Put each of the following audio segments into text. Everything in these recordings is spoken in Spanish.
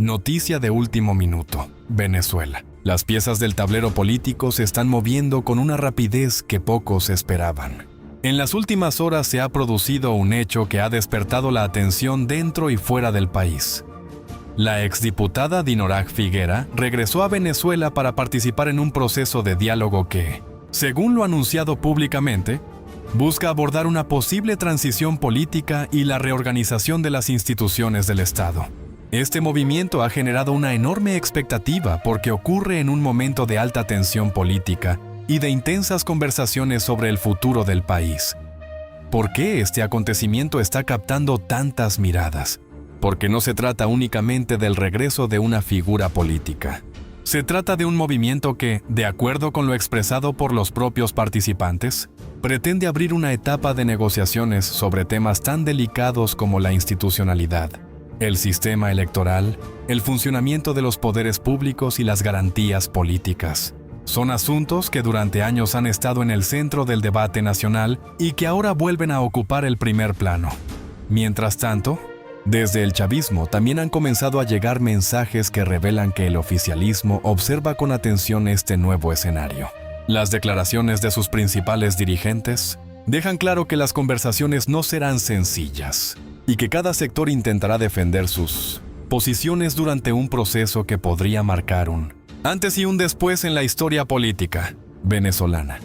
Noticia de último minuto. Venezuela. Las piezas del tablero político se están moviendo con una rapidez que pocos esperaban. En las últimas horas se ha producido un hecho que ha despertado la atención dentro y fuera del país. La exdiputada Dinorak Figuera regresó a Venezuela para participar en un proceso de diálogo que, según lo anunciado públicamente, busca abordar una posible transición política y la reorganización de las instituciones del Estado. Este movimiento ha generado una enorme expectativa porque ocurre en un momento de alta tensión política y de intensas conversaciones sobre el futuro del país. ¿Por qué este acontecimiento está captando tantas miradas? Porque no se trata únicamente del regreso de una figura política. Se trata de un movimiento que, de acuerdo con lo expresado por los propios participantes, pretende abrir una etapa de negociaciones sobre temas tan delicados como la institucionalidad, el sistema electoral, el funcionamiento de los poderes públicos y las garantías políticas. Son asuntos que durante años han estado en el centro del debate nacional y que ahora vuelven a ocupar el primer plano. Mientras tanto, desde el chavismo también han comenzado a llegar mensajes que revelan que el oficialismo observa con atención este nuevo escenario. Las declaraciones de sus principales dirigentes dejan claro que las conversaciones no serán sencillas y que cada sector intentará defender sus posiciones durante un proceso que podría marcar un antes y un después en la historia política venezolana.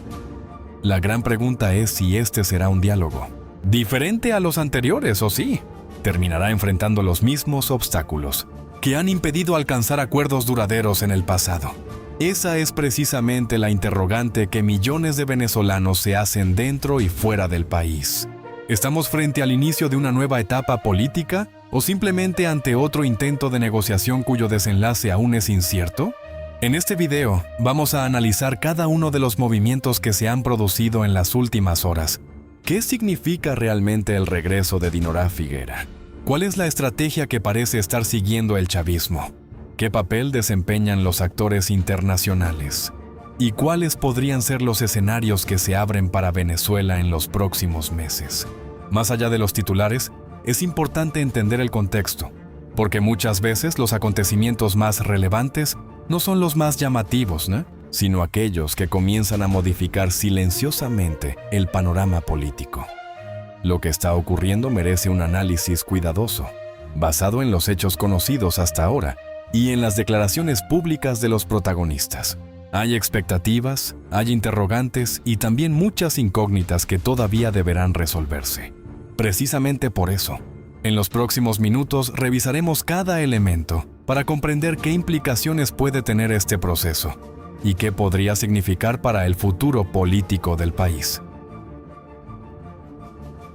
La gran pregunta es si este será un diálogo diferente a los anteriores o sí terminará enfrentando los mismos obstáculos que han impedido alcanzar acuerdos duraderos en el pasado. Esa es precisamente la interrogante que millones de venezolanos se hacen dentro y fuera del país. ¿Estamos frente al inicio de una nueva etapa política o simplemente ante otro intento de negociación cuyo desenlace aún es incierto? En este video vamos a analizar cada uno de los movimientos que se han producido en las últimas horas. ¿Qué significa realmente el regreso de Dinorak Figuera? ¿Cuál es la estrategia que parece estar siguiendo el chavismo? ¿Qué papel desempeñan los actores internacionales? ¿Y cuáles podrían ser los escenarios que se abren para Venezuela en los próximos meses? Más allá de los titulares, es importante entender el contexto, porque muchas veces los acontecimientos más relevantes no son los más llamativos, ¿no?, sino aquellos que comienzan a modificar silenciosamente el panorama político. Lo que está ocurriendo merece un análisis cuidadoso, basado en los hechos conocidos hasta ahora y en las declaraciones públicas de los protagonistas. Hay expectativas, hay interrogantes y también muchas incógnitas que todavía deberán resolverse. Precisamente por eso, en los próximos minutos revisaremos cada elemento para comprender qué implicaciones puede tener este proceso y qué podría significar para el futuro político del país.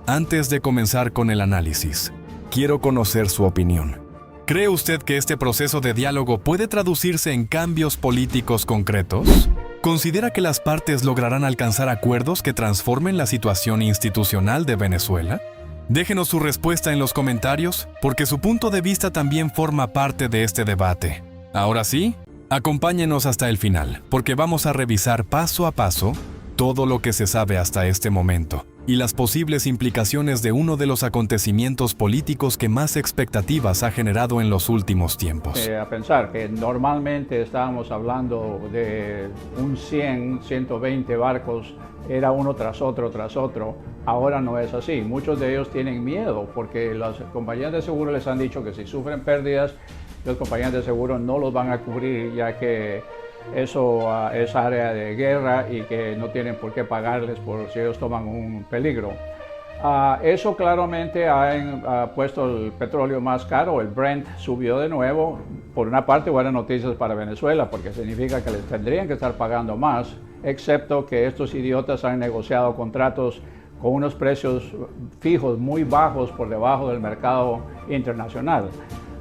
Antes de comenzar con el análisis, quiero conocer su opinión. ¿Cree usted que este proceso de diálogo puede traducirse en cambios políticos concretos? ¿Considera que las partes lograrán alcanzar acuerdos que transformen la situación institucional de Venezuela? Déjenos su respuesta en los comentarios, porque su punto de vista también forma parte de este debate. Ahora sí, acompáñenos hasta el final, porque vamos a revisar paso a paso todo lo que se sabe hasta este momento y las posibles implicaciones de uno de los acontecimientos políticos que más expectativas ha generado en los últimos tiempos. A pensar que normalmente estábamos hablando de un 100, 120 barcos, era uno tras otro, ahora no es así. Muchos de ellos tienen miedo porque las compañías de seguro les han dicho que si sufren pérdidas, las compañías de seguro no los van a cubrir, ya que eso es área de guerra y que no tienen por qué pagarles por si ellos toman un peligro. Eso claramente ha puesto el petróleo más caro. El Brent subió de nuevo. Por una parte, buenas noticias para Venezuela, porque significa que les tendrían que estar pagando más, excepto que estos idiotas han negociado contratos con unos precios fijos muy bajos por debajo del mercado internacional.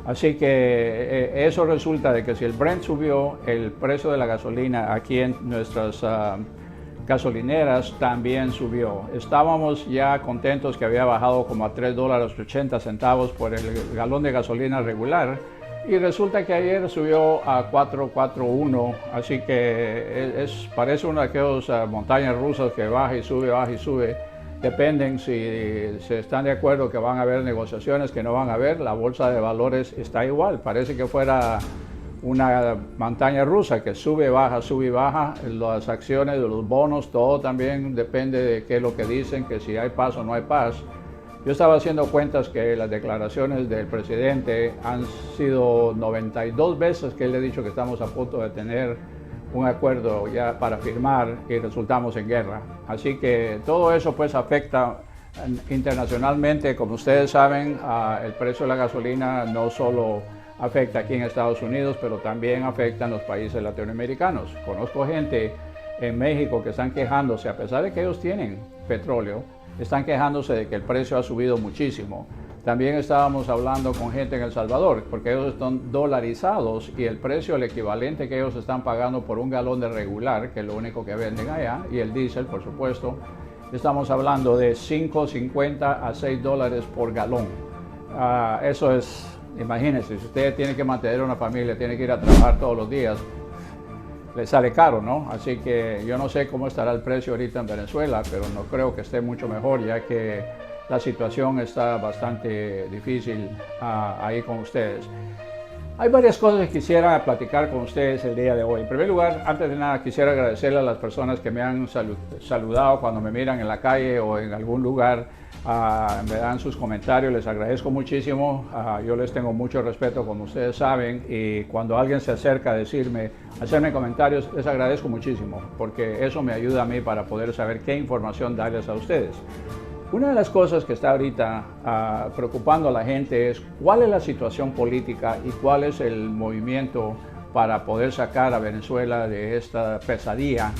Así que eso resulta de que si el Brent subió, el precio de la gasolina aquí en nuestras gasolineras también subió. Estábamos ya contentos que había bajado como a $3.80 por el galón de gasolina regular y resulta que ayer subió a 4.41, así que parece una de aquellas montañas rusas que baja y sube, dependen si se están de acuerdo que van a haber negociaciones, que no van a haber. La bolsa de valores está igual, parece que fuera una montaña rusa que sube y baja. Las acciones de los bonos, todo también depende de qué es lo que dicen, que si hay paz o no hay paz. Yo estaba haciendo cuentas que las declaraciones del presidente han sido 92 veces que él le ha dicho que estamos a punto de tener un acuerdo ya para firmar y resultamos en guerra. Así que todo eso pues afecta internacionalmente. Como ustedes saben, el precio de la gasolina no solo afecta aquí en Estados Unidos, pero también afecta en los países latinoamericanos. Conozco gente en México que están quejándose, a pesar de que ellos tienen petróleo, están quejándose de que el precio ha subido muchísimo. También estábamos hablando con gente en El Salvador, porque ellos están dolarizados y el precio, el equivalente que ellos están pagando por un galón de regular, que es lo único que venden allá, y el diésel, por supuesto, estamos hablando de 5.50 a 6 dólares por galón. Eso es, imagínense, si usted tiene que mantener una familia, tiene que ir a trabajar todos los días, le sale caro, ¿no? Así que yo no sé cómo estará el precio ahorita en Venezuela, pero no creo que esté mucho mejor, ya que la situación está bastante difícil ahí con ustedes. Hay varias cosas que quisiera platicar con ustedes el día de hoy. En primer lugar, antes de nada, quisiera agradecerle a las personas que me han saludado cuando me miran en la calle o en algún lugar. Me dan sus comentarios, les agradezco muchísimo. Yo les tengo mucho respeto, como ustedes saben, y cuando alguien se acerca a hacerme comentarios, les agradezco muchísimo, porque eso me ayuda a mí para poder saber qué información darles a ustedes. Una de las cosas que está ahorita preocupando a la gente es cuál es la situación política y cuál es el movimiento para poder sacar a Venezuela de esta pesadilla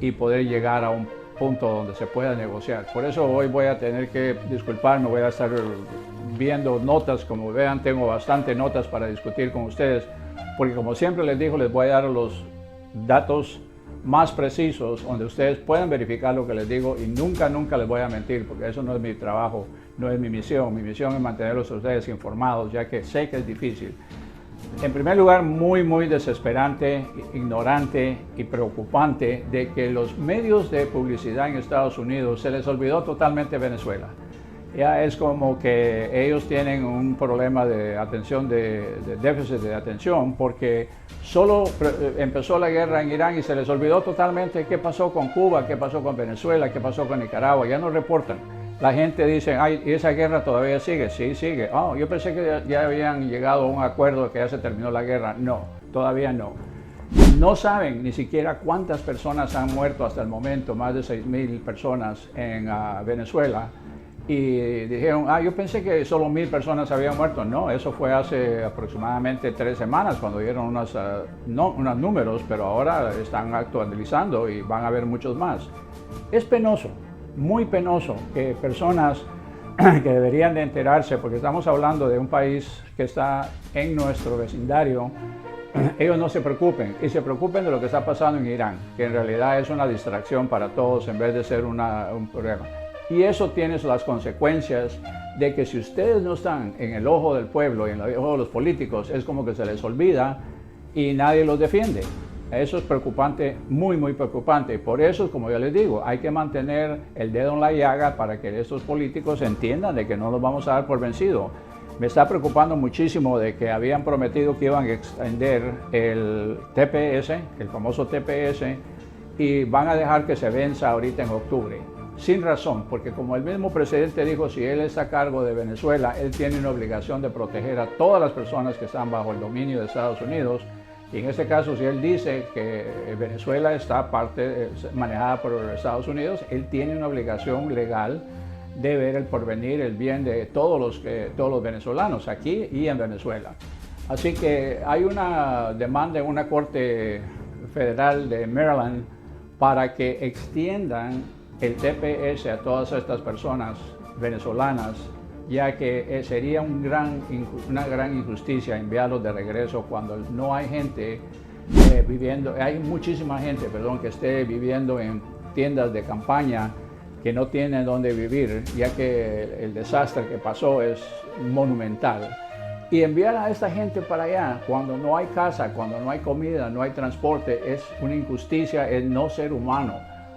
y poder llegar a un punto donde se pueda negociar. Por eso hoy voy a tener que disculparme, voy a estar viendo notas. Como vean, tengo bastante notas para discutir con ustedes, porque como siempre les digo, les voy a dar los datos más precisos, donde ustedes puedan verificar lo que les digo, y nunca les voy a mentir, porque eso no es mi trabajo, no es mi misión. Mi misión es mantenerlos a ustedes informados, ya que sé que es difícil. En primer lugar, muy desesperante, ignorante y preocupante de que los medios de publicidad en Estados Unidos se les olvidó totalmente Venezuela. Ya es como que ellos tienen un problema de atención, de déficit de atención, porque solo empezó la guerra en Irán y se les olvidó totalmente qué pasó con Cuba, qué pasó con Venezuela, qué pasó con Nicaragua. Ya no reportan. La gente dice, ay, ¿y esa guerra todavía sigue? Sí, sigue. Oh, yo pensé que ya habían llegado a un acuerdo, que ya se terminó la guerra. No, todavía no. No saben ni siquiera cuántas personas han muerto hasta el momento, más de 6.000 personas en Venezuela. Y dijeron, yo pensé que solo 1.000 personas habían muerto. No, eso fue hace aproximadamente 3 semanas cuando dieron unos números, pero ahora están actualizando y van a haber muchos más. Es penoso, muy penoso que personas que deberían de enterarse, porque estamos hablando de un país que está en nuestro vecindario, ellos no se preocupen y se preocupen de lo que está pasando en Irán, que en realidad es una distracción para todos en vez de ser un problema. Y eso tiene las consecuencias de que si ustedes no están en el ojo del pueblo y en el ojo de los políticos, es como que se les olvida y nadie los defiende. Eso es preocupante, muy preocupante. Por eso, como yo les digo, hay que mantener el dedo en la llaga para que estos políticos entiendan de que no los vamos a dar por vencido. Me está preocupando muchísimo de que habían prometido que iban a extender el TPS, el famoso TPS, y van a dejar que se venza ahorita en octubre. Sin razón, porque como el mismo presidente dijo, si él está a cargo de Venezuela, él tiene una obligación de proteger a todas las personas que están bajo el dominio de Estados Unidos. Y en este caso, si él dice que Venezuela está manejada por Estados Unidos, él tiene una obligación legal de ver el porvenir, el bien de todos los venezolanos aquí y en Venezuela. Así que hay una demanda en una corte federal de Maryland para que extiendan el TPS a todas estas personas venezolanas, ya que sería una gran injusticia enviarlos de regreso cuando no hay gente hay muchísima gente, que esté viviendo en tiendas de campaña que no tienen dónde vivir, ya que el desastre que pasó es monumental. Y enviar a esta gente para allá cuando no hay casa, cuando no hay comida, no hay transporte, es una injusticia, es no ser humano.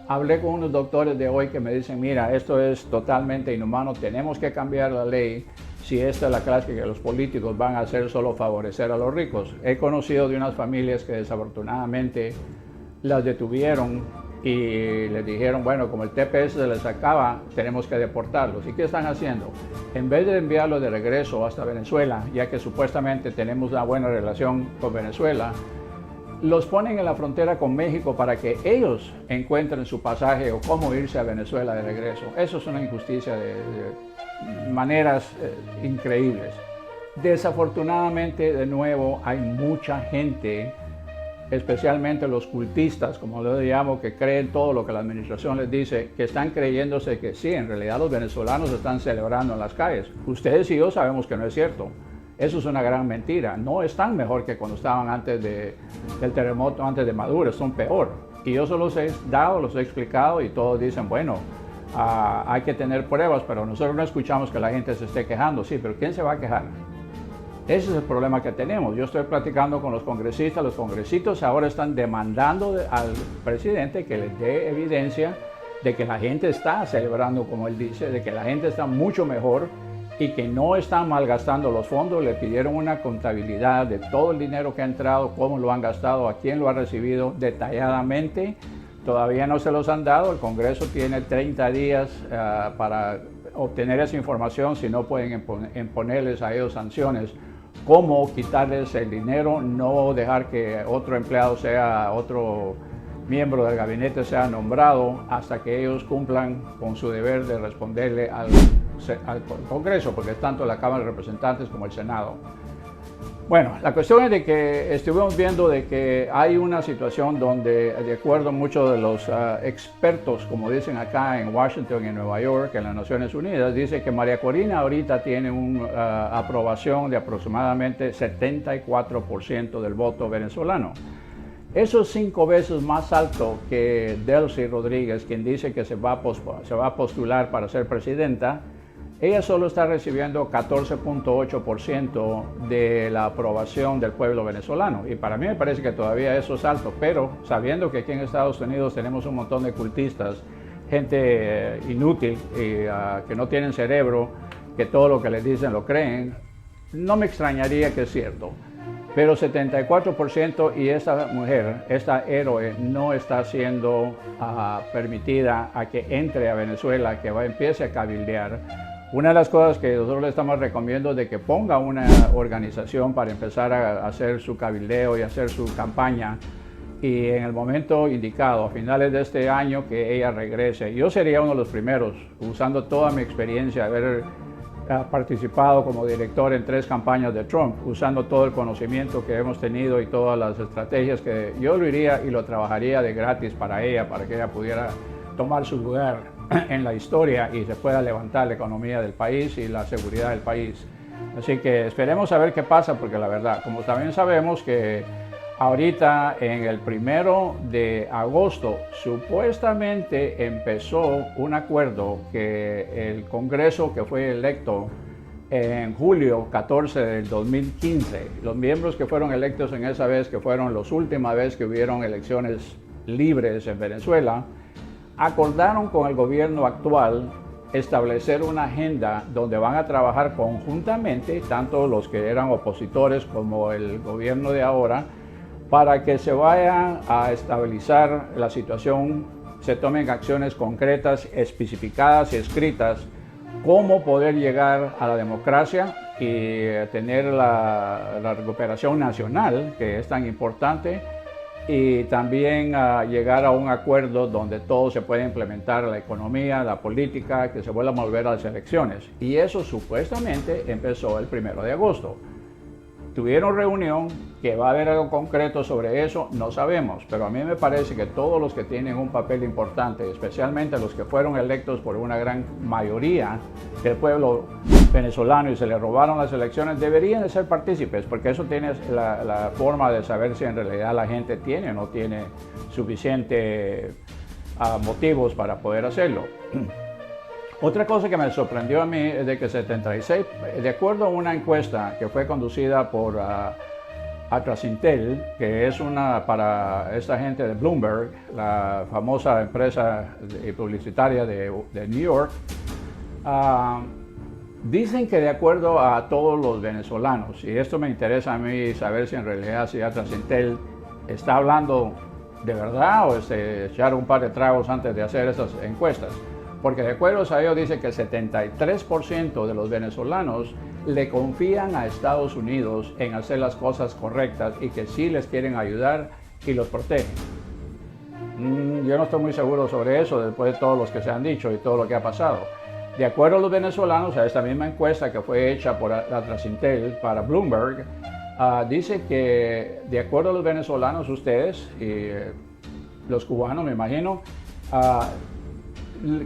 Hablé con unos doctores de hoy que me dicen, mira, esto es totalmente inhumano, tenemos que cambiar la ley si esta es la clase que los políticos van a hacer solo favorecer a los ricos. He conocido de unas familias que desafortunadamente las detuvieron y les dijeron, bueno, como el TPS se les acaba, tenemos que deportarlos. ¿Y qué están haciendo? En vez de enviarlos de regreso hasta Venezuela, ya que supuestamente tenemos una buena relación con Venezuela, los ponen en la frontera con México para que ellos encuentren su pasaje o cómo irse a Venezuela de regreso. Eso es una injusticia de maneras increíbles. Desafortunadamente, de nuevo, hay mucha gente, especialmente los cultistas, como lo llamo, que creen todo lo que la administración les dice, que están creyéndose que sí, en realidad los venezolanos están celebrando en las calles. Ustedes y yo sabemos que no es cierto. Eso es una gran mentira. No están mejor que cuando estaban antes del terremoto, antes de Maduro, son peor. Y yo se los he dado, los he explicado y todos dicen, bueno, hay que tener pruebas, pero nosotros no escuchamos que la gente se esté quejando. Sí, pero ¿quién se va a quejar? Ese es el problema que tenemos. Yo estoy platicando con los congresistas ahora están demandando al presidente que les dé evidencia de que la gente está celebrando, como él dice, de que la gente está mucho mejor y que no están malgastando los fondos. Le pidieron una contabilidad de todo el dinero que ha entrado, cómo lo han gastado, a quién lo ha recibido detalladamente. Todavía no se los han dado. El Congreso tiene 30 días para obtener esa información, si no pueden imponerles a ellos sanciones. Cómo quitarles el dinero, no dejar que otro empleado otro miembro del gabinete sea nombrado hasta que ellos cumplan con su deber de responderle al Congreso, porque es tanto la Cámara de Representantes como el Senado. Bueno, la cuestión es de que estuvimos viendo de que hay una situación donde, de acuerdo a muchos de los expertos, como dicen acá en Washington y en Nueva York, en las Naciones Unidas, dice que María Corina ahorita tiene una aprobación de aproximadamente 74% del voto venezolano. Eso es 5 veces más alto que Delcy Rodríguez, quien dice que se va a postular para ser presidenta. Ella solo está recibiendo 14.8% de la aprobación del pueblo venezolano. Y para mí me parece que todavía eso es alto, pero sabiendo que aquí en Estados Unidos tenemos un montón de cultistas, gente inútil y que no tienen cerebro, que todo lo que les dicen lo creen, no me extrañaría que es cierto. Pero 74% y esta mujer, esta héroe, no está siendo permitida a que entre a Venezuela, que empiece a cabildear. Una de las cosas que nosotros le estamos recomendando es de que ponga una organización para empezar a hacer su cabildeo y hacer su campaña, y en el momento indicado, a finales de este año, que ella regrese. Yo sería uno de los primeros, usando toda mi experiencia, haber participado como director en 3 campañas de Trump, usando todo el conocimiento que hemos tenido y todas las estrategias, que yo lo iría y lo trabajaría de gratis para ella que ella pudiera tomar su lugar en la historia y se pueda levantar la economía del país y la seguridad del país. Así que esperemos a ver qué pasa, porque la verdad, como también sabemos que ahorita en el 1 de agosto supuestamente empezó un acuerdo que el Congreso, que fue electo en julio 14 del 2015, los miembros que fueron electos en esa vez, que fueron la última vez que hubieron elecciones libres en Venezuela, acordaron con el gobierno actual establecer una agenda donde van a trabajar conjuntamente, tanto los que eran opositores como el gobierno de ahora, para que se vaya a estabilizar la situación, se tomen acciones concretas, especificadas y escritas, cómo poder llegar a la democracia y tener la recuperación nacional, que es tan importante, y también llegar a un acuerdo donde todo se pueda implementar, la economía, la política, que se vuelva a volver a las elecciones. Y eso supuestamente empezó el 1 de agosto. Tuvieron reunión, que va a haber algo concreto sobre eso, no sabemos, pero a mí me parece que todos los que tienen un papel importante, especialmente los que fueron electos por una gran mayoría del pueblo venezolano y se les robaron las elecciones, deberían de ser partícipes, porque eso tiene la forma de saber si en realidad la gente tiene o no tiene suficientes motivos para poder hacerlo. Otra cosa que me sorprendió a mí es de que 76, de acuerdo a una encuesta que fue conducida por Atrasintel, que es para esta gente de Bloomberg, la famosa empresa publicitaria de New York, dicen que de acuerdo a todos los venezolanos, y esto me interesa a mí saber si en realidad si Atrasintel está hablando de verdad o echar un par de tragos antes de hacer esas encuestas, porque de acuerdo a ellos dice que el 73% de los venezolanos le confían a Estados Unidos en hacer las cosas correctas y que sí les quieren ayudar y los protegen. Yo no estoy muy seguro sobre eso después de todos los que se han dicho y todo lo que ha pasado. De acuerdo a los venezolanos, a esta misma encuesta que fue hecha por Atrasintel para Bloomberg, dice que de acuerdo a los venezolanos, ustedes y los cubanos, me imagino,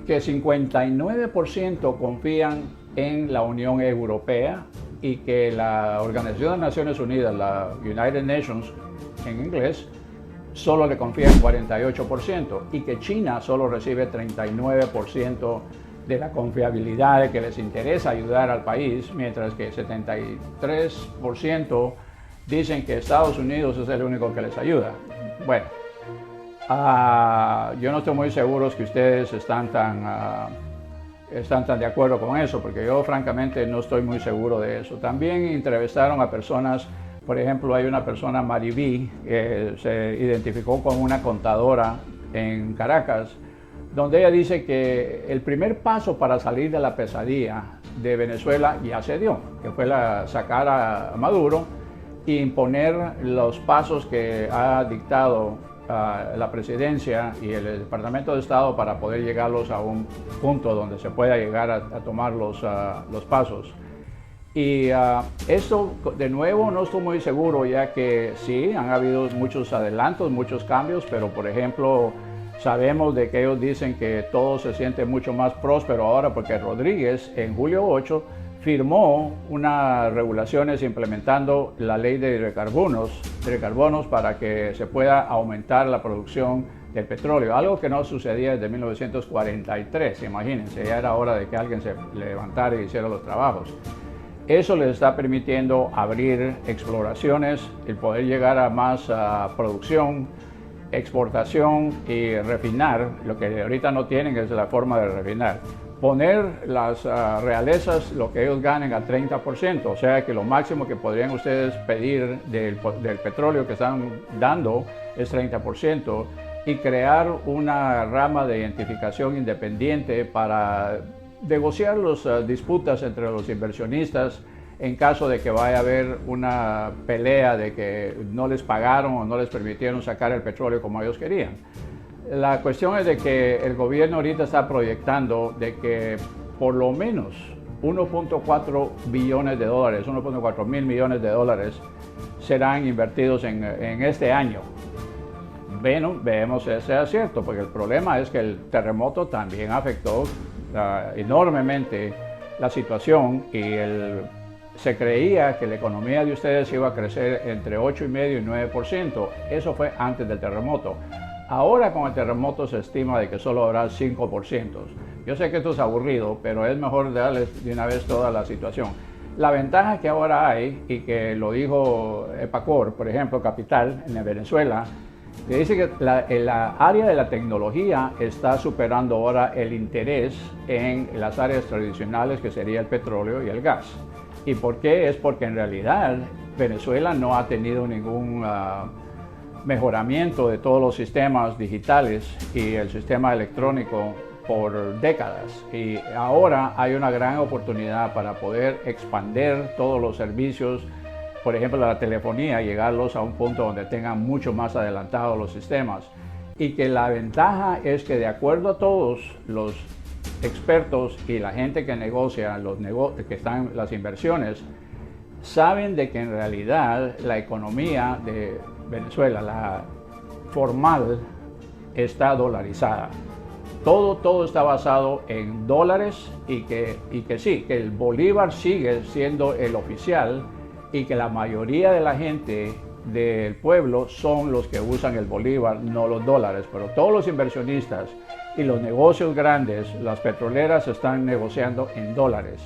que 59% confían en la Unión Europea y que la Organización de Naciones Unidas, la United Nations en inglés, solo le confía en 48% y que China solo recibe 39% de la confiabilidad de que les interesa ayudar al país, mientras que 73% dicen que Estados Unidos es el único que les ayuda. Bueno, yo no estoy muy seguro que ustedes están tan de acuerdo con eso, porque yo francamente no estoy muy seguro de eso. También entrevistaron a personas, por ejemplo, hay una persona, Mariví, que se identificó como una contadora en Caracas, donde ella dice que el primer paso para salir de la pesadilla de Venezuela ya se dio, que fue sacar a Maduro e imponer los pasos que ha dictado la presidencia y el Departamento de Estado para poder llegarlos a un punto donde se pueda llegar a tomar los pasos. Y esto, de nuevo, no estoy muy seguro, ya que sí, han habido muchos adelantos, muchos cambios, pero por ejemplo, sabemos de que ellos dicen que todo se siente mucho más próspero ahora porque Rodríguez, en julio 8, firmó unas regulaciones implementando la ley de hidrocarburos para que se pueda aumentar la producción del petróleo, algo que no sucedía desde 1943, imagínense, ya era hora de que alguien se levantara y hiciera los trabajos. Eso les está permitiendo abrir exploraciones, el poder llegar a más producción, exportación y refinar. Lo que ahorita no tienen es la forma de refinar. Poner las realezas, lo que ellos ganen, a 30%, o sea que lo máximo que podrían ustedes pedir del petróleo que están dando es 30%, y crear una rama de identificación independiente para negociar las disputas entre los inversionistas en caso de que vaya a haber una pelea de que no les pagaron o no les permitieron sacar el petróleo como ellos querían. La cuestión es de que el gobierno ahorita está proyectando de que por lo menos 1.4 billones de dólares, 1.4 mil millones de dólares serán invertidos en este año. Bueno, veamos si sea cierto, porque el problema es que el terremoto también afectó enormemente la situación y se creía que la economía de ustedes iba a crecer entre 8,5% y 9%. Eso fue antes del terremoto. Ahora con el terremoto se estima de que solo habrá 5%. Yo sé que esto es aburrido, pero es mejor darles de una vez toda la situación. La ventaja que ahora hay, y que lo dijo Epacor, por ejemplo, Capital, en Venezuela, que dice que la área de la tecnología está superando ahora el interés en las áreas tradicionales, que sería el petróleo y el gas. ¿Y por qué? Es porque en realidad Venezuela no ha tenido ningún mejoramiento de todos los sistemas digitales y el sistema electrónico por décadas, y ahora hay una gran oportunidad para poder expandir todos los servicios, por ejemplo la telefonía, llegarlos a un punto donde tengan mucho más adelantados los sistemas, y que la ventaja es que de acuerdo a todos los expertos y la gente que negocia que están las inversiones, saben de que en realidad la economía de Venezuela, la formal, está dolarizada. Todo está basado en dólares, y que sí, que el bolívar sigue siendo el oficial, y que la mayoría de la gente del pueblo son los que usan el bolívar, no los dólares. Pero todos los inversionistas y los negocios grandes, las petroleras, están negociando en dólares.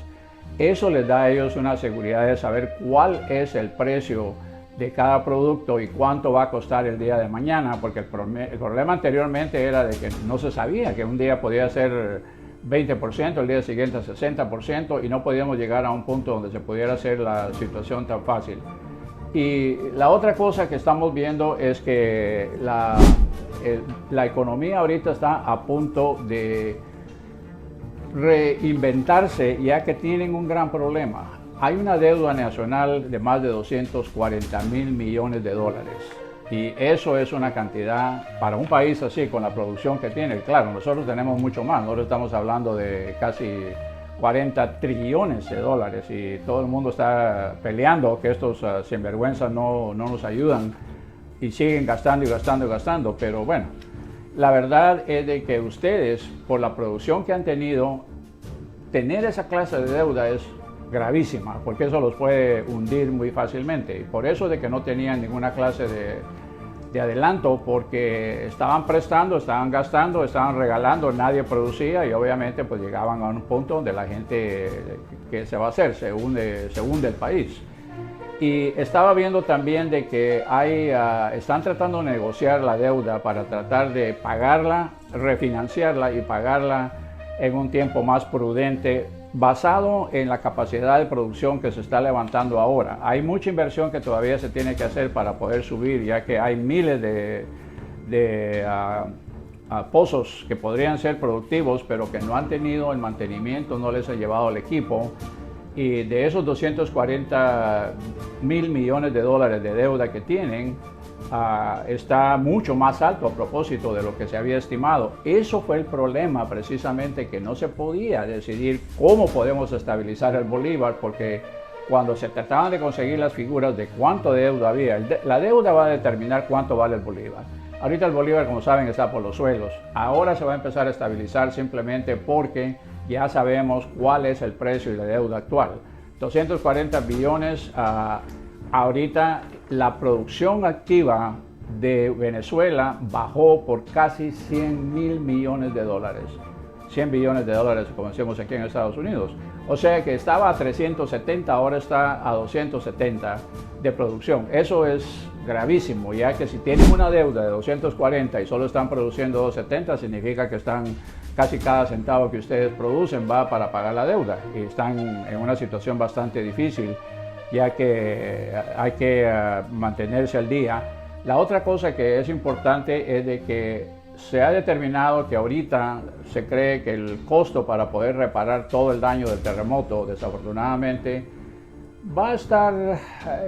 Eso les da a ellos una seguridad de saber cuál es el precio de cada producto y cuánto va a costar el día de mañana, porque el problema anteriormente era de que no se sabía que un día podía ser 20%, el día siguiente 60% y no podíamos llegar a un punto donde se pudiera hacer la situación tan fácil. Y la otra cosa que estamos viendo es que la economía ahorita está a punto de reinventarse, ya que tienen un gran problema. Hay una deuda nacional de más de 240.000 millones de dólares. Y eso es una cantidad para un país así, con la producción que tiene. Claro, nosotros tenemos mucho más. Nosotros estamos hablando de casi 40 trillones de dólares y todo el mundo está peleando que estos sinvergüenzas no nos ayudan y siguen gastando y gastando y gastando. Pero bueno, la verdad es de que ustedes, por la producción que han tenido, tener esa clase de deuda es gravísima, porque eso los puede hundir muy fácilmente. Y por eso de que no tenían ninguna clase de adelanto, porque estaban prestando, estaban gastando, estaban regalando, nadie producía y obviamente pues llegaban a un punto donde la gente, ¿qué se va a hacer? Se hunde el país. Y estaba viendo también de que están tratando de negociar la deuda para tratar de pagarla, refinanciarla y pagarla en un tiempo más prudente, basado en la capacidad de producción que se está levantando ahora. Hay mucha inversión que todavía se tiene que hacer para poder subir, ya que hay miles de pozos que podrían ser productivos, pero que no han tenido el mantenimiento, no les ha llevado el equipo. Y de esos 240.000 millones de dólares de deuda que tienen, está mucho más alto a propósito de lo que se había estimado. Eso fue el problema precisamente, que no se podía decidir cómo podemos estabilizar el bolívar, porque cuando se trataban de conseguir las figuras de cuánto deuda había, la deuda va a determinar cuánto vale el bolívar. Ahorita el bolívar, como saben, está por los suelos. Ahora se va a empezar a estabilizar simplemente porque ya sabemos cuál es el precio y la deuda actual. 240 billones. Ahorita la producción activa de Venezuela bajó por casi 100.000 millones de dólares. 100 billones de dólares, como decimos aquí en Estados Unidos. O sea que estaba a 370, ahora está a 270 de producción. Eso es gravísimo, ya que si tienen una deuda de 240 y solo están produciendo 270, significa que casi cada centavo que ustedes producen va para pagar la deuda y están en una situación bastante difícil, ya que hay que mantenerse al día. La otra cosa que es importante es de que se ha determinado que ahorita se cree que el costo para poder reparar todo el daño del terremoto, desafortunadamente, va a estar,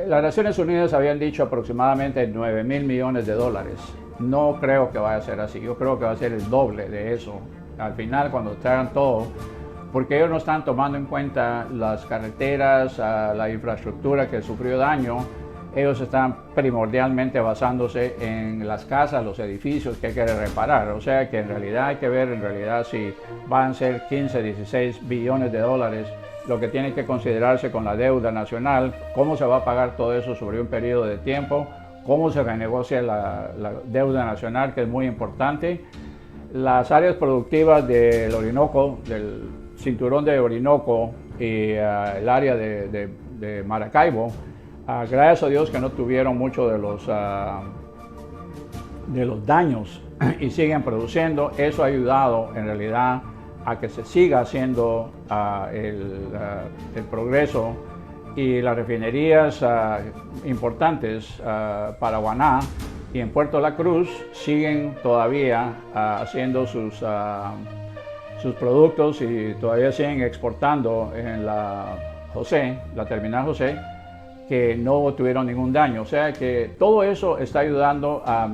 las Naciones Unidas habían dicho aproximadamente 9.000 millones de dólares. No creo que vaya a ser así, yo creo que va a ser el doble de eso. Al final, cuando traigan todo, porque ellos no están tomando en cuenta las carreteras, la infraestructura que sufrió daño. Ellos están primordialmente basándose en las casas, los edificios que hay que reparar. O sea que en realidad hay que ver si van a ser 15, 16 billones de dólares lo que tiene que considerarse con la deuda nacional, cómo se va a pagar todo eso sobre un periodo de tiempo, cómo se renegocia la deuda nacional, que es muy importante. Las áreas productivas del Orinoco, del cinturón de Orinoco y el área de Maracaibo, gracias a Dios que no tuvieron mucho de los daños y siguen produciendo. Eso ha ayudado en realidad a que se siga haciendo el progreso, y las refinerías importantes para Guaná y en Puerto La Cruz siguen todavía haciendo sus productos y todavía siguen exportando en la terminal José, que no tuvieron ningún daño. O sea que todo eso está ayudando a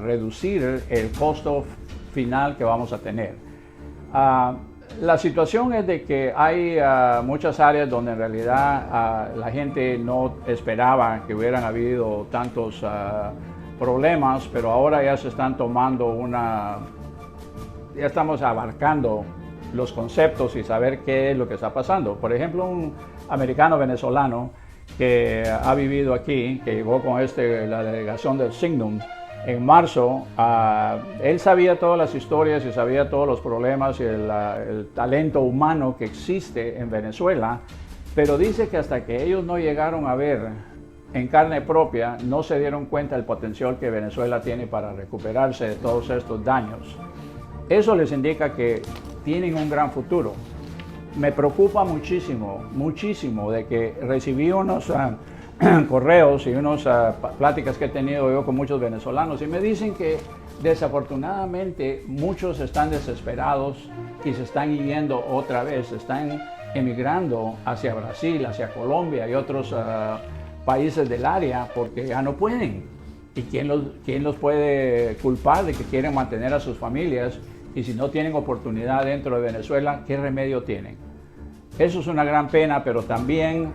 reducir el costo final que vamos a tener. La situación es de que hay muchas áreas donde en realidad la gente no esperaba que hubieran habido tantos problemas, pero ahora ya se están tomando ya estamos abarcando los conceptos y saber qué es lo que está pasando. Por ejemplo, un americano venezolano que ha vivido aquí, que llegó con la delegación del Signum en marzo, él sabía todas las historias y sabía todos los problemas y el talento humano que existe en Venezuela, pero dice que hasta que ellos no llegaron a ver en carne propia no se dieron cuenta del potencial que Venezuela tiene para recuperarse de todos estos daños. Eso les indica que tienen un gran futuro. Me preocupa muchísimo, muchísimo de que recibí unos correos y unas pláticas que he tenido yo con muchos venezolanos y me dicen que desafortunadamente muchos están desesperados y se están yendo otra vez, están emigrando hacia Brasil, hacia Colombia y otros países del área porque ya no pueden. ¿Y quién los puede culpar de que quieren mantener a sus familias? Y si no tienen oportunidad dentro de Venezuela, ¿qué remedio tienen? Eso es una gran pena, pero también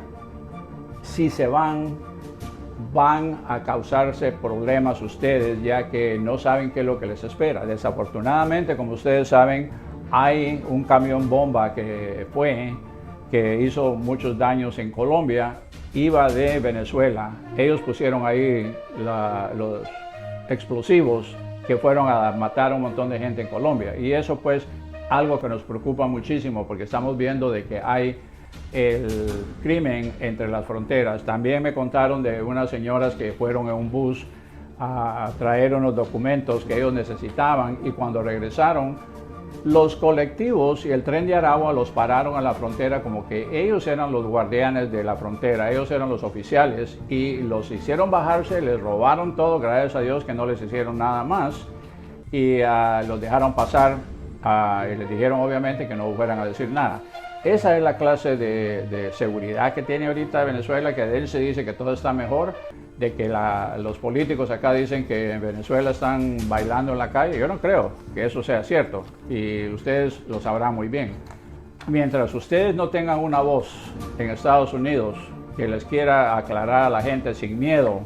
si se van a causarse problemas ustedes, ya que no saben qué es lo que les espera. Desafortunadamente, como ustedes saben, hay un camión bomba que hizo muchos daños en Colombia, iba de Venezuela. Ellos pusieron ahí los explosivos que fueron a matar a un montón de gente en Colombia. Y eso pues algo que nos preocupa muchísimo porque estamos viendo de que hay el crimen entre las fronteras. También me contaron de unas señoras que fueron en un bus a traer unos documentos que ellos necesitaban y cuando regresaron, los colectivos y el tren de Aragua los pararon a la frontera como que ellos eran los guardianes de la frontera, ellos eran los oficiales y los hicieron bajarse, les robaron todo, gracias a Dios que no les hicieron nada más y los dejaron pasar y les dijeron obviamente que no fueran a decir nada. Esa es la clase de seguridad que tiene ahorita Venezuela, que de él se dice que todo está mejor, de que los políticos acá dicen que en Venezuela están bailando en la calle. Yo no creo que eso sea cierto y ustedes lo sabrán muy bien. Mientras ustedes no tengan una voz en Estados Unidos que les quiera aclarar a la gente sin miedo,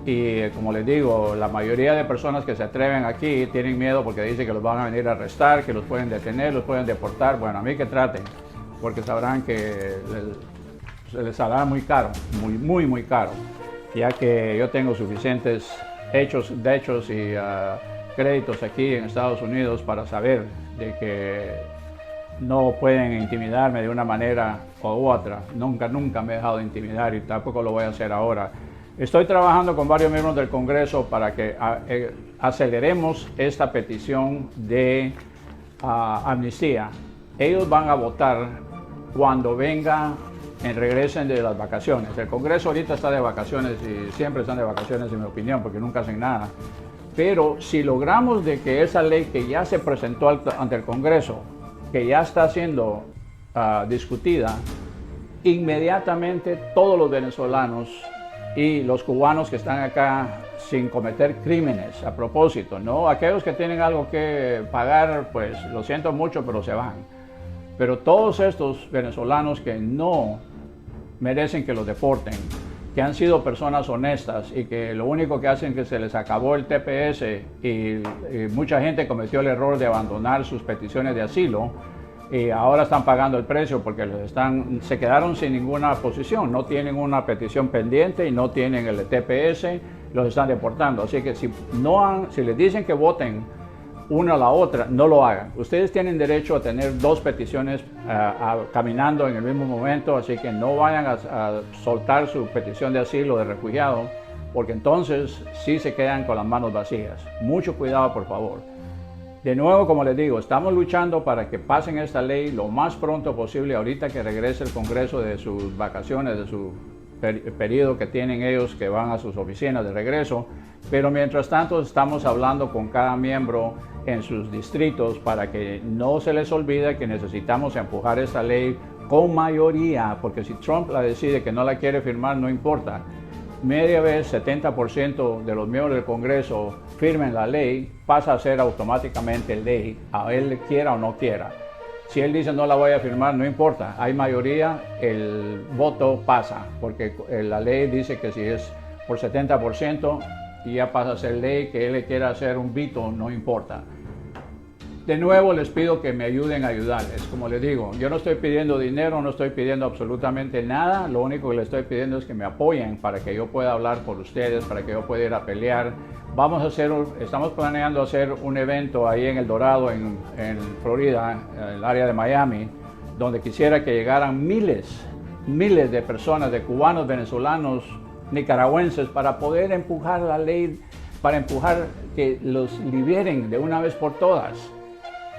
y como les digo, la mayoría de personas que se atreven aquí tienen miedo porque dicen que los van a venir a arrestar, que los pueden detener, los pueden deportar. Bueno, a mí que traten, porque sabrán que se les saldrá muy caro, muy caro, ya que yo tengo suficientes hechos y créditos aquí en Estados Unidos para saber de que no pueden intimidarme de una manera u otra. Nunca me he dejado de intimidar y tampoco lo voy a hacer ahora. Estoy trabajando con varios miembros del Congreso para que aceleremos esta petición de amnistía. Ellos van a votar cuando regresen de las vacaciones. El Congreso ahorita está de vacaciones y siempre están de vacaciones en mi opinión porque nunca hacen nada. Pero si logramos de que esa ley que ya se presentó ante el Congreso, que ya está siendo discutida, inmediatamente todos los venezolanos y los cubanos que están acá sin cometer crímenes a propósito, ¿no? Aquellos que tienen algo que pagar, pues lo siento mucho, pero se van. Pero todos estos venezolanos que no merecen que los deporten, que han sido personas honestas y que lo único que hacen es que se les acabó el TPS y mucha gente cometió el error de abandonar sus peticiones de asilo y ahora están pagando el precio porque se quedaron sin ninguna posición, no tienen una petición pendiente y no tienen el TPS, los están deportando. Así que si les dicen que voten una a la otra, no lo hagan. Ustedes tienen derecho a tener dos peticiones caminando en el mismo momento, así que no vayan a soltar su petición de asilo, de refugiado, porque entonces sí se quedan con las manos vacías. Mucho cuidado, por favor. De nuevo, como les digo, estamos luchando para que pasen esta ley lo más pronto posible, ahorita que regrese el Congreso de sus vacaciones, de su periodo que tienen ellos, que van a sus oficinas de regreso. Pero mientras tanto estamos hablando con cada miembro en sus distritos para que no se les olvide que necesitamos empujar esta ley con mayoría, porque si Trump la decide que no la quiere firmar, no importa. Media vez 70% de los miembros del Congreso firmen la ley, pasa a ser automáticamente ley, a él quiera o no quiera. Si él dice no la voy a firmar, no importa, hay mayoría, el voto pasa, porque la ley dice que si es por 70% y ya pasa a ser ley, que él le quiera hacer un veto, no importa. De nuevo les pido que me ayuden a ayudarles. Como les digo, yo no estoy pidiendo dinero, no estoy pidiendo absolutamente nada. Lo único que les estoy pidiendo es que me apoyen para que yo pueda hablar por ustedes, para que yo pueda ir a pelear. Estamos planeando hacer un evento ahí en El Dorado, en Florida, en el área de Miami, donde quisiera que llegaran miles de personas, de cubanos, venezolanos, nicaragüenses para poder empujar la ley, para empujar que los liberen de una vez por todas.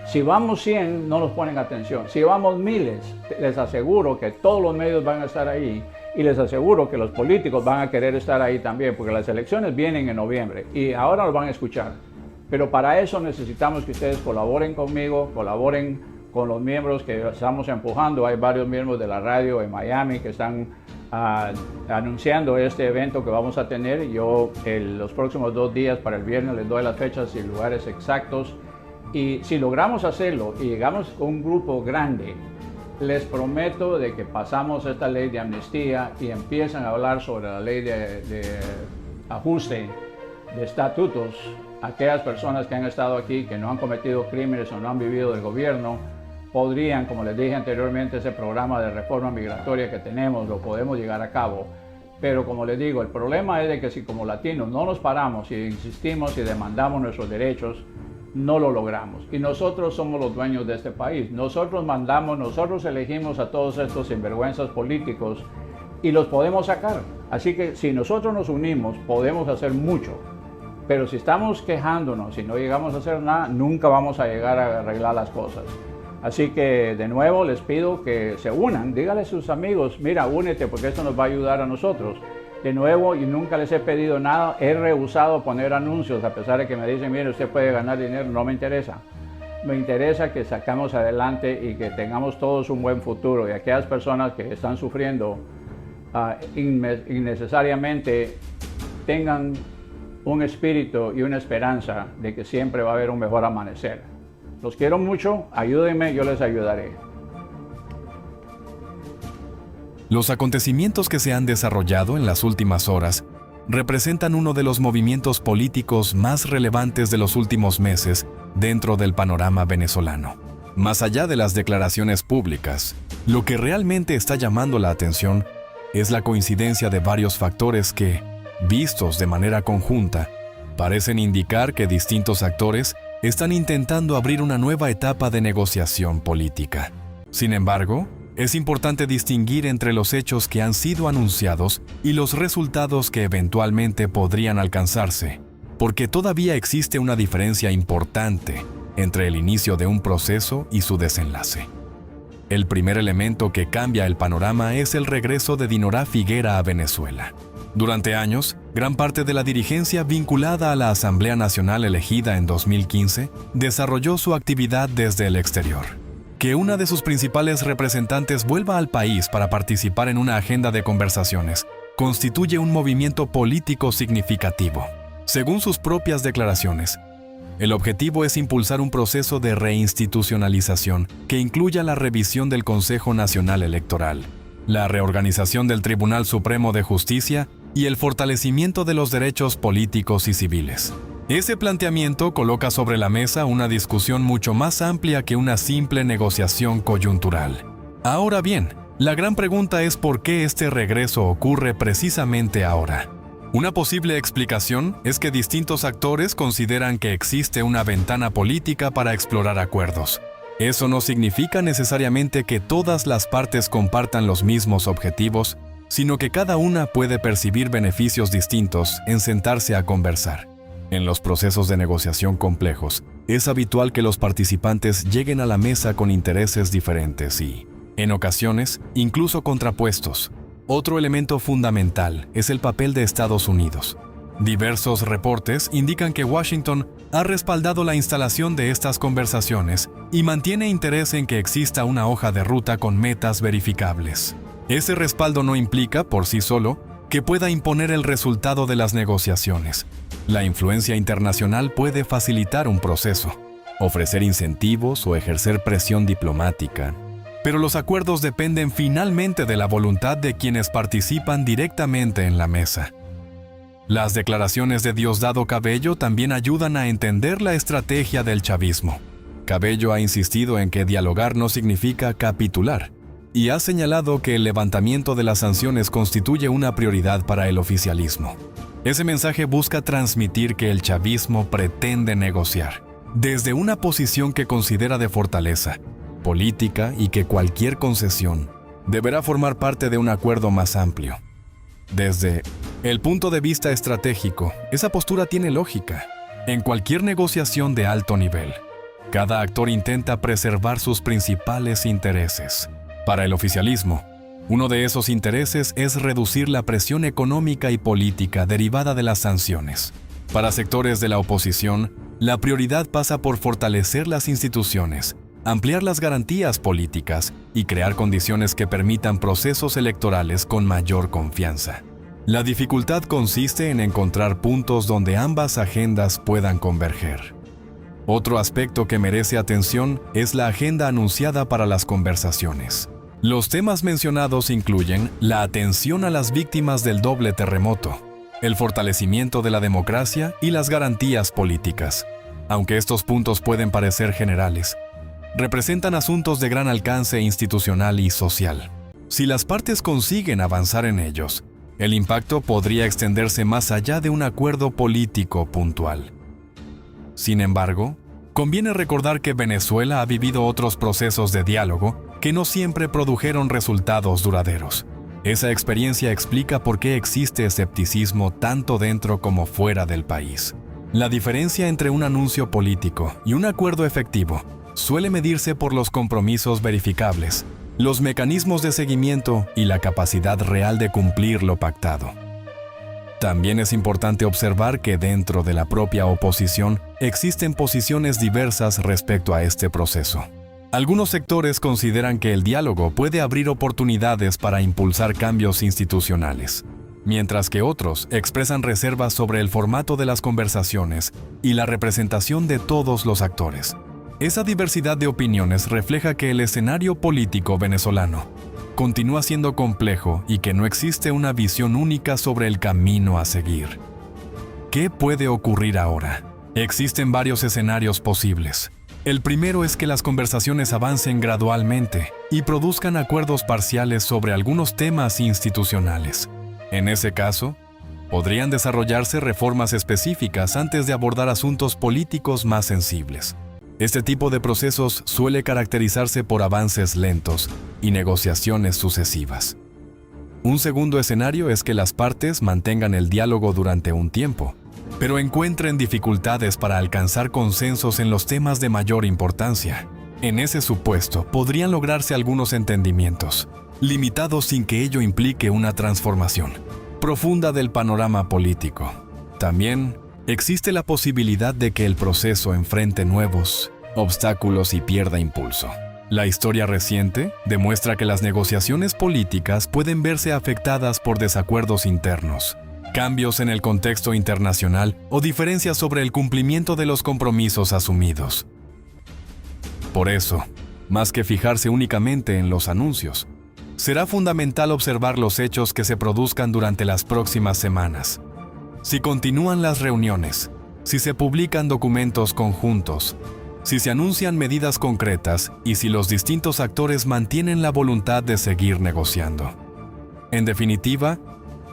Si vamos 100, no nos ponen atención. Si vamos miles, les aseguro que todos los medios van a estar ahí y les aseguro que los políticos van a querer estar ahí también, porque las elecciones vienen en noviembre y ahora los van a escuchar. Pero para eso necesitamos que ustedes colaboren conmigo, colaboren con los miembros que estamos empujando. Hay varios miembros de la radio en Miami que están anunciando este evento que vamos a tener. Yo los próximos 2 días, para el viernes, les doy las fechas y lugares exactos. Y si logramos hacerlo y llegamos a un grupo grande, les prometo de que pasamos esta ley de amnistía y empiezan a hablar sobre la ley de ajuste de estatutos. Aquellas personas que han estado aquí, que no han cometido crímenes o no han vivido del gobierno, podrían, como les dije anteriormente, ese programa de reforma migratoria que tenemos, lo podemos llegar a cabo. Pero como les digo, el problema es de que si como latinos no nos paramos y insistimos y demandamos nuestros derechos, no lo logramos. Y nosotros somos los dueños de este país. Nosotros mandamos, nosotros elegimos a todos estos sinvergüenzas políticos y los podemos sacar. Así que si nosotros nos unimos, podemos hacer mucho. Pero si estamos quejándonos y no llegamos a hacer nada, nunca vamos a llegar a arreglar las cosas. Así que de nuevo les pido que se unan, díganle a sus amigos, mira, únete porque esto nos va a ayudar a nosotros. De nuevo, y nunca les he pedido nada, he rehusado poner anuncios, a pesar de que me dicen, mire, usted puede ganar dinero, no me interesa. Me interesa que sacamos adelante y que tengamos todos un buen futuro. Y aquellas personas que están sufriendo innecesariamente tengan un espíritu y una esperanza de que siempre va a haber un mejor amanecer. Los quiero mucho, ayúdenme, yo les ayudaré. Los acontecimientos que se han desarrollado en las últimas horas representan uno de los movimientos políticos más relevantes de los últimos meses dentro del panorama venezolano. Más allá de las declaraciones públicas, lo que realmente está llamando la atención es la coincidencia de varios factores que, vistos de manera conjunta, parecen indicar que distintos actores están intentando abrir una nueva etapa de negociación política. Sin embargo, es importante distinguir entre los hechos que han sido anunciados y los resultados que eventualmente podrían alcanzarse, porque todavía existe una diferencia importante entre el inicio de un proceso y su desenlace. El primer elemento que cambia el panorama es el regreso de Dinora Figuera a Venezuela. Durante años, gran parte de la dirigencia vinculada a la Asamblea Nacional elegida en 2015 desarrolló su actividad desde el exterior. Que una de sus principales representantes vuelva al país para participar en una agenda de conversaciones constituye un movimiento político significativo. Según sus propias declaraciones, el objetivo es impulsar un proceso de reinstitucionalización que incluya la revisión del Consejo Nacional Electoral, la reorganización del Tribunal Supremo de Justicia y el fortalecimiento de los derechos políticos y civiles. Ese planteamiento coloca sobre la mesa una discusión mucho más amplia que una simple negociación coyuntural. Ahora bien, la gran pregunta es por qué este regreso ocurre precisamente ahora. Una posible explicación es que distintos actores consideran que existe una ventana política para explorar acuerdos. Eso no significa necesariamente que todas las partes compartan los mismos objetivos, sino que cada una puede percibir beneficios distintos en sentarse a conversar. En los procesos de negociación complejos, es habitual que los participantes lleguen a la mesa con intereses diferentes y, en ocasiones, incluso contrapuestos. Otro elemento fundamental es el papel de Estados Unidos. Diversos reportes indican que Washington ha respaldado la instalación de estas conversaciones y mantiene interés en que exista una hoja de ruta con metas verificables. Ese respaldo no implica, por sí solo, que pueda imponer el resultado de las negociaciones. La influencia internacional puede facilitar un proceso, ofrecer incentivos o ejercer presión diplomática. Pero los acuerdos dependen finalmente de la voluntad de quienes participan directamente en la mesa. Las declaraciones de Diosdado Cabello también ayudan a entender la estrategia del chavismo. Cabello ha insistido en que dialogar no significa capitular, y ha señalado que el levantamiento de las sanciones constituye una prioridad para el oficialismo. Ese mensaje busca transmitir que el chavismo pretende negociar, desde una posición que considera de fortaleza política y que cualquier concesión deberá formar parte de un acuerdo más amplio. Desde El punto de vista estratégico, esa postura tiene lógica. En cualquier negociación de alto nivel, cada actor intenta preservar sus principales intereses. Para el oficialismo, uno de esos intereses es reducir la presión económica y política derivada de las sanciones. Para sectores de la oposición, la prioridad pasa por fortalecer las instituciones, ampliar las garantías políticas y crear condiciones que permitan procesos electorales con mayor confianza. La dificultad consiste en encontrar puntos donde ambas agendas puedan converger. Otro aspecto que merece atención es la agenda anunciada para las conversaciones. Los temas mencionados incluyen la atención a las víctimas del doble terremoto, el fortalecimiento de la democracia y las garantías políticas. Aunque estos puntos pueden parecer generales, representan asuntos de gran alcance institucional y social. Si las partes consiguen avanzar en ellos, el impacto podría extenderse más allá de un acuerdo político puntual. Sin embargo, conviene recordar que Venezuela ha vivido otros procesos de diálogo que no siempre produjeron resultados duraderos. Esa experiencia explica por qué existe escepticismo tanto dentro como fuera del país. La diferencia entre un anuncio político y un acuerdo efectivo suele medirse por los compromisos verificables, los mecanismos de seguimiento y la capacidad real de cumplir lo pactado. También es importante observar que dentro de la propia oposición existen posiciones diversas respecto a este proceso. Algunos sectores consideran que el diálogo puede abrir oportunidades para impulsar cambios institucionales, mientras que otros expresan reservas sobre el formato de las conversaciones y la representación de todos los actores. Esa diversidad de opiniones refleja que el escenario político venezolano continúa siendo complejo y que no existe una visión única sobre el camino a seguir. ¿Qué puede ocurrir ahora? Existen varios escenarios posibles. El primero es que las conversaciones avancen gradualmente y produzcan acuerdos parciales sobre algunos temas institucionales. En ese caso, podrían desarrollarse reformas específicas antes de abordar asuntos políticos más sensibles. Este tipo de procesos suele caracterizarse por avances lentos y negociaciones sucesivas. Un segundo escenario es que las partes mantengan el diálogo durante un tiempo, pero encuentren dificultades para alcanzar consensos en los temas de mayor importancia. En ese supuesto, podrían lograrse algunos entendimientos, limitados sin que ello implique una transformación profunda del panorama político. También existe la posibilidad de que el proceso enfrente nuevos obstáculos y pierda impulso. La historia reciente demuestra que las negociaciones políticas pueden verse afectadas por desacuerdos internos, cambios en el contexto internacional o diferencias sobre el cumplimiento de los compromisos asumidos. Por eso, más que fijarse únicamente en los anuncios, será fundamental observar los hechos que se produzcan durante las próximas semanas. Si continúan las reuniones, si se publican documentos conjuntos, si se anuncian medidas concretas y si los distintos actores mantienen la voluntad de seguir negociando. En definitiva,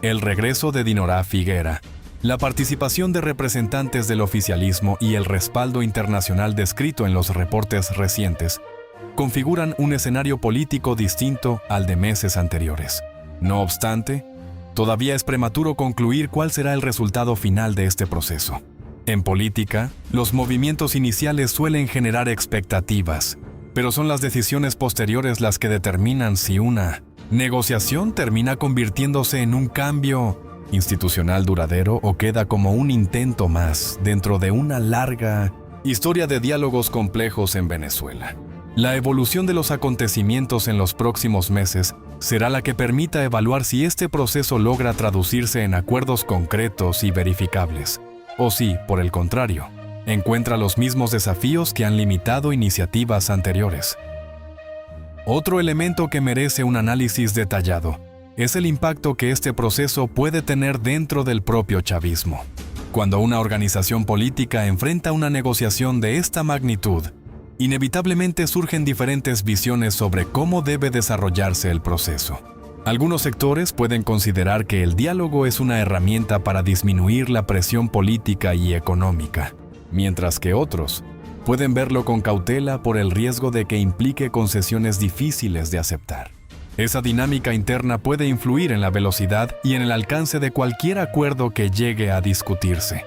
el regreso de Dinora Figuera, la participación de representantes del oficialismo y el respaldo internacional descrito en los reportes recientes configuran un escenario político distinto al de meses anteriores. No obstante, todavía es prematuro concluir cuál será el resultado final de este proceso. En política, los movimientos iniciales suelen generar expectativas, pero son las decisiones posteriores las que determinan si una negociación termina convirtiéndose en un cambio institucional duradero o queda como un intento más dentro de una larga historia de diálogos complejos en Venezuela. La evolución de los acontecimientos en los próximos meses será la que permita evaluar si este proceso logra traducirse en acuerdos concretos y verificables, o si, por el contrario, encuentra los mismos desafíos que han limitado iniciativas anteriores. Otro elemento que merece un análisis detallado es el impacto que este proceso puede tener dentro del propio chavismo. Cuando una organización política enfrenta una negociación de esta magnitud, inevitablemente surgen diferentes visiones sobre cómo debe desarrollarse el proceso. Algunos sectores pueden considerar que el diálogo es una herramienta para disminuir la presión política y económica, mientras que otros pueden verlo con cautela por el riesgo de que implique concesiones difíciles de aceptar. Esa dinámica interna puede influir en la velocidad y en el alcance de cualquier acuerdo que llegue a discutirse.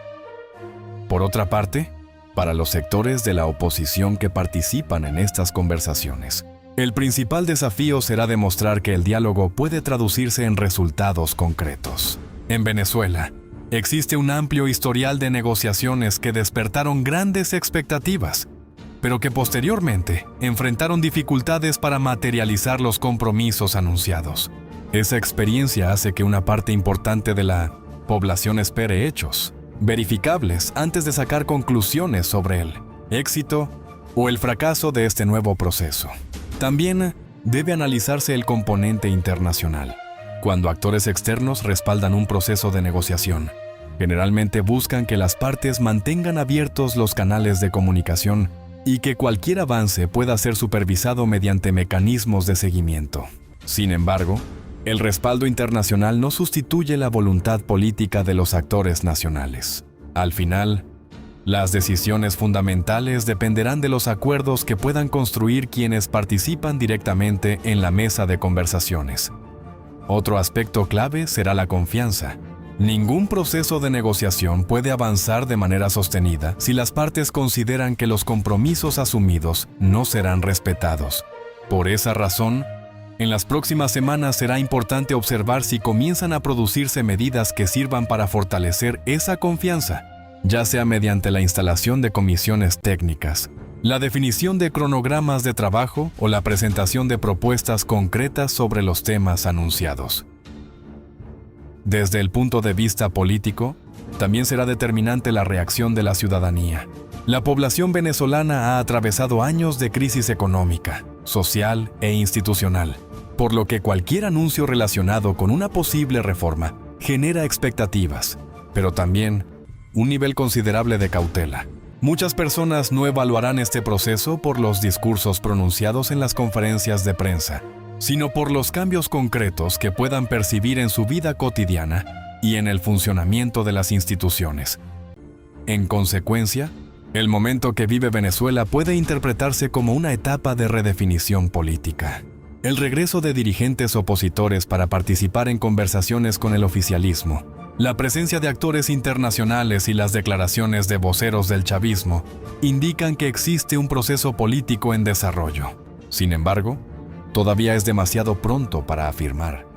Por otra parte, para los sectores de la oposición que participan en estas conversaciones, el principal desafío será demostrar que el diálogo puede traducirse en resultados concretos. En Venezuela, existe un amplio historial de negociaciones que despertaron grandes expectativas, pero que posteriormente enfrentaron dificultades para materializar los compromisos anunciados. Esa experiencia hace que una parte importante de la población espere hechos verificables antes de sacar conclusiones sobre el éxito o el fracaso de este nuevo proceso. También debe analizarse el componente internacional. Cuando actores externos respaldan un proceso de negociación, generalmente buscan que las partes mantengan abiertos los canales de comunicación y que cualquier avance pueda ser supervisado mediante mecanismos de seguimiento. Sin embargo, el respaldo internacional no sustituye la voluntad política de los actores nacionales. Al final, las decisiones fundamentales dependerán de los acuerdos que puedan construir quienes participan directamente en la mesa de conversaciones. Otro aspecto clave será la confianza. Ningún proceso de negociación puede avanzar de manera sostenida si las partes consideran que los compromisos asumidos no serán respetados. Por esa razón, en las próximas semanas será importante observar si comienzan a producirse medidas que sirvan para fortalecer esa confianza, ya sea mediante la instalación de comisiones técnicas, la definición de cronogramas de trabajo o la presentación de propuestas concretas sobre los temas anunciados. Desde el punto de vista político, también será determinante la reacción de la ciudadanía. La población venezolana ha atravesado años de crisis económica, social e institucional, por lo que cualquier anuncio relacionado con una posible reforma genera expectativas, pero también un nivel considerable de cautela. Muchas personas no evaluarán este proceso por los discursos pronunciados en las conferencias de prensa, sino por los cambios concretos que puedan percibir en su vida cotidiana y en el funcionamiento de las instituciones. En consecuencia, el momento que vive Venezuela puede interpretarse como una etapa de redefinición política. El regreso de dirigentes opositores para participar en conversaciones con el oficialismo, la presencia de actores internacionales y las declaraciones de voceros del chavismo indican que existe un proceso político en desarrollo. Sin embargo, todavía es demasiado pronto para afirmar